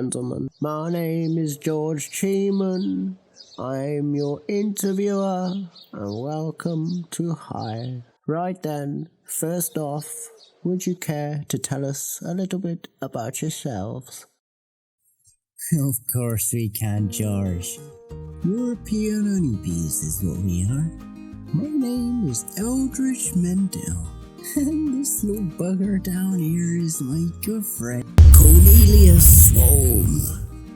gentlemen. My name is George Cheeman. I'm your interviewer, and welcome to Hive. Right then, first off, would you care to tell us a little bit about yourselves? Of course we can, George. European honeybees is what we are. My name is Eldridge Mendel, and this little bugger down here is my good friend Cornelius Swarm.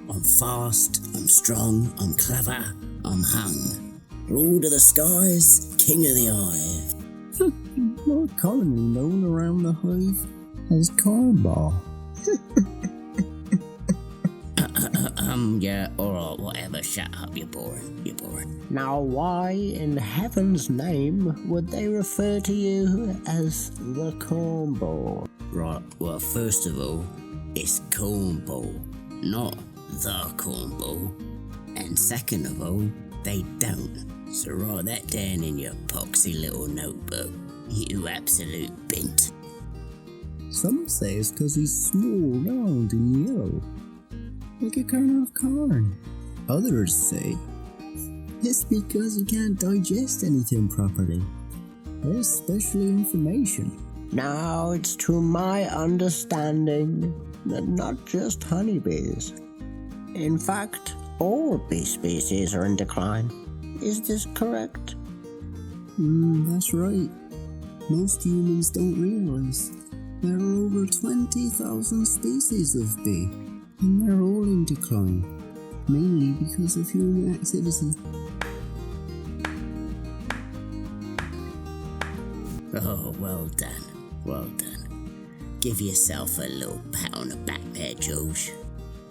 I'm fast, I'm strong, I'm clever, I'm hung. Lord of the skies, king of the hive. More commonly known around the hive as Cornball. Yeah, alright, whatever, shut up, you're boring. Now, why in heaven's name would they refer to you as the cornball? Right, well, first of all, it's cornball, not the cornball. And second of all, they don't. So write that down in your poxy little notebook, you absolute bint. Some say it's 'cause he's small, round and yellow, like a kernel of corn. Others say it's because you can't digest anything properly. There's special information. Now, it's to my understanding that not just honeybees. In fact, all bee species are in decline. Is this correct? That's right. Most humans don't realize there are over 20,000 species of bee, and they're all in decline, mainly because of human activity. Oh, well done. Give yourself a little pat on the back there, George.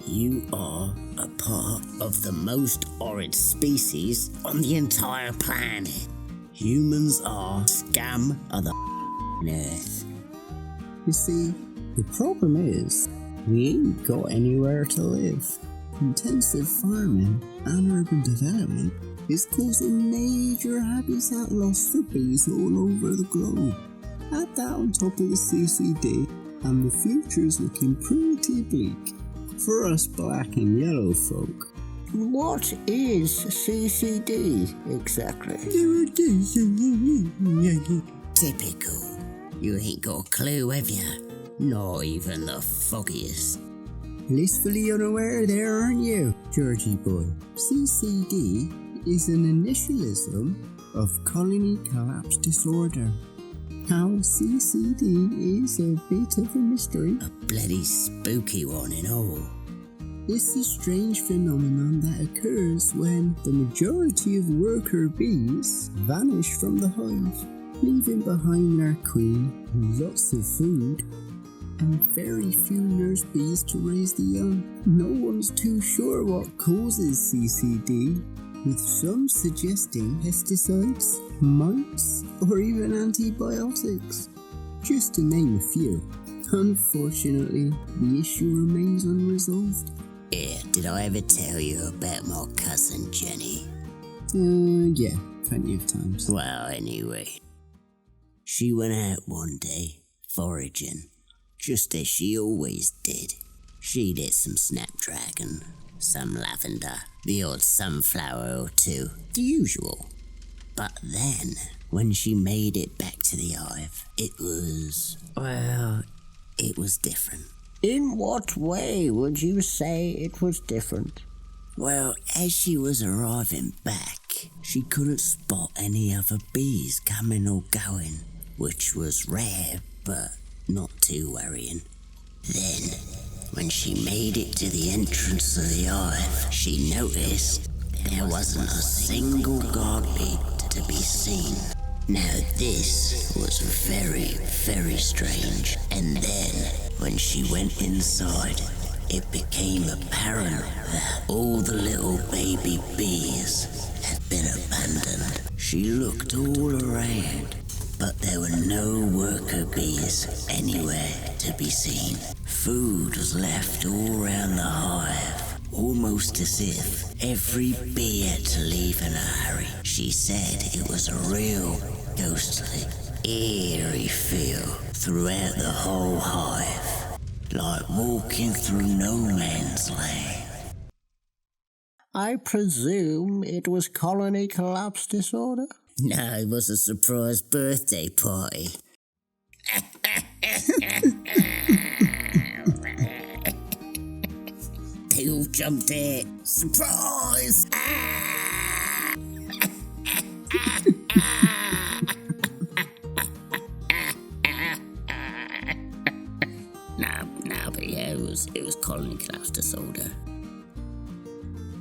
You are a part of the most horrid species on the entire planet. Humans are scum of the earth. You see, the problem is, we ain't got anywhere to live. Intensive farming and urban development is causing major habitat loss for bees all over the globe. Add that on top of the CCD, and the future's looking pretty bleak for us black and yellow folk. What is CCD exactly? Typical. You ain't got a clue, have ya? Not even the foggiest. Blissfully unaware there, aren't you, Georgie boy? CCD is an initialism of colony collapse disorder. How CCD is a bit of a mystery. A bloody spooky one and all. It's a strange phenomenon that occurs when the majority of worker bees vanish from the hive, leaving behind their queen lots of food and very few nurse bees to raise the young. No one's too sure what causes CCD, with some suggesting pesticides, mites, or even antibiotics, just to name a few. Unfortunately, the issue remains unresolved. Yeah, did I ever tell you about my cousin Jenny? Yeah, plenty of times. Well, anyway, she went out one day, foraging, just as she always did. She'd hit some snapdragon, some lavender, the odd sunflower or two, the usual. But then, when she made it back to the hive, it was different. In what way would you say it was different? Well, as she was arriving back, she couldn't spot any other bees coming or going, which was rare, but not too worrying. Then, when she made it to the entrance of the hive, she noticed there wasn't a single guard bee to be seen. Now this was very, very strange. And then, when she went inside, it became apparent that all the little baby bees had been abandoned. She looked all around, but there were no worker bees anywhere to be seen. Food was left all around the hive, almost as if every bee had to leave in a hurry. She said it was a real ghostly, eerie feel throughout the whole hive, like walking through no man's land. I presume it was colony collapse disorder? No, it was a surprise birthday party. They all jumped it. Surprise! No, but yeah, it was colony collapse disorder.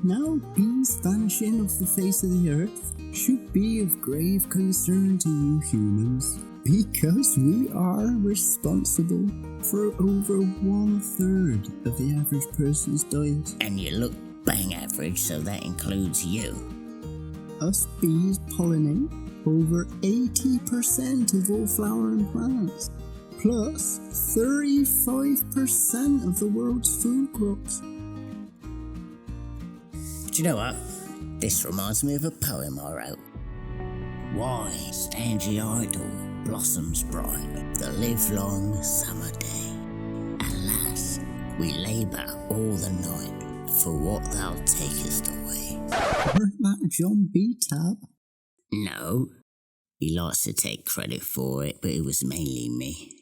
Now bees vanishing off the face of the earth should be of grave concern to you humans, because we are responsible for over 1/3 of the average person's diet. And you look bang average, so that includes you. Us bees pollinate over 80% of all flowering plants, plus 35% of the world's food crops. Do you know what? This reminds me of a poem I wrote. Why stand ye idle, blossoms bright, the livelong summer day? Alas, we labour all the night for what thou takest away. Weren't that John B. Tab? No, he likes to take credit for it, but it was mainly me.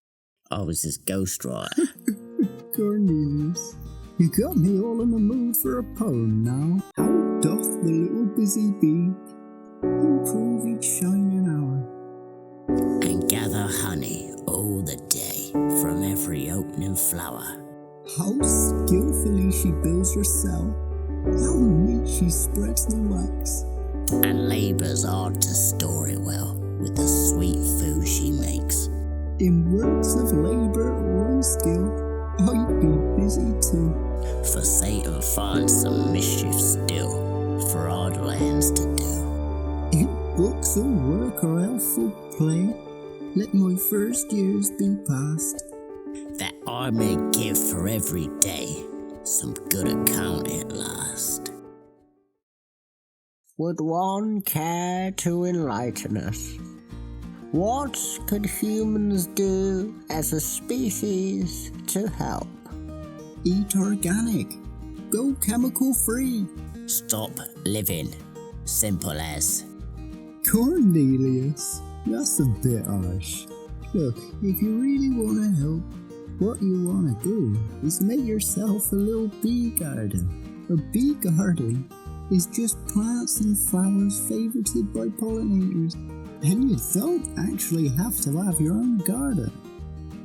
I was his ghostwriter. Cornelius, you got me all in the mood for a poem now. How doth the little busy bee improve each shining hour? And gather honey all the day from every opening flower. How skillfully she builds her cell, how neat she spreads the wax, And labours hard to store it well with the sweet food she makes. in works of labour or in skill, I'd be busy too. For Satan finds some mischief still for idle hands to do. In books or work or elful play, let my first years be past. That I may give for every day some good account at last. Would one care to enlighten us? What could humans do as a species to help? Eat organic. Go chemical free. Stop living. Simple as. Cornelius, that's a bit harsh. Look, if you really want to help, what you want to do is make yourself a little bee garden. A bee garden is just plants and flowers favorited by pollinators, and you don't actually have to have your own garden.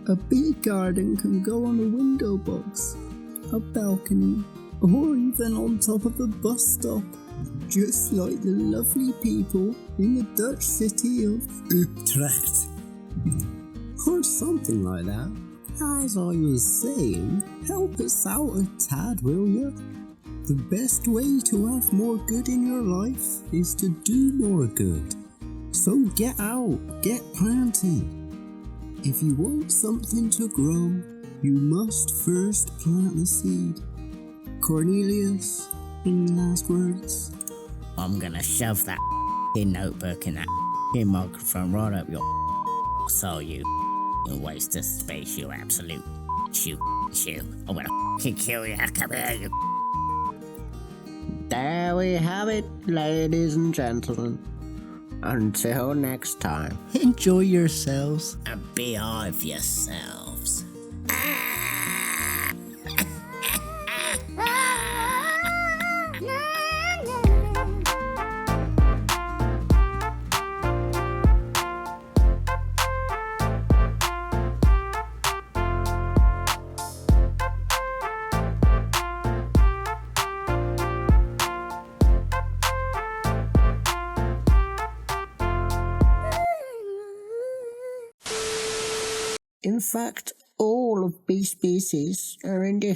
A bee garden can go on a window box, a balcony, or even on top of a bus stop, just like the lovely people in the Dutch city of Utrecht. Or something like that. As I was saying, help us out a tad, will ya? The best way to have more good in your life is to do more good. So get out, get planting. If you want something to grow, you must first plant the seed. Cornelius, any last words? I'm gonna shove that notebook and that microphone right up your so you waste of space, you absolute chew. I'm gonna kill you. Come here, you. There we have it, ladies and gentlemen. Until next time. Enjoy yourselves. And beehive yourselves. In fact, all of bee species are in the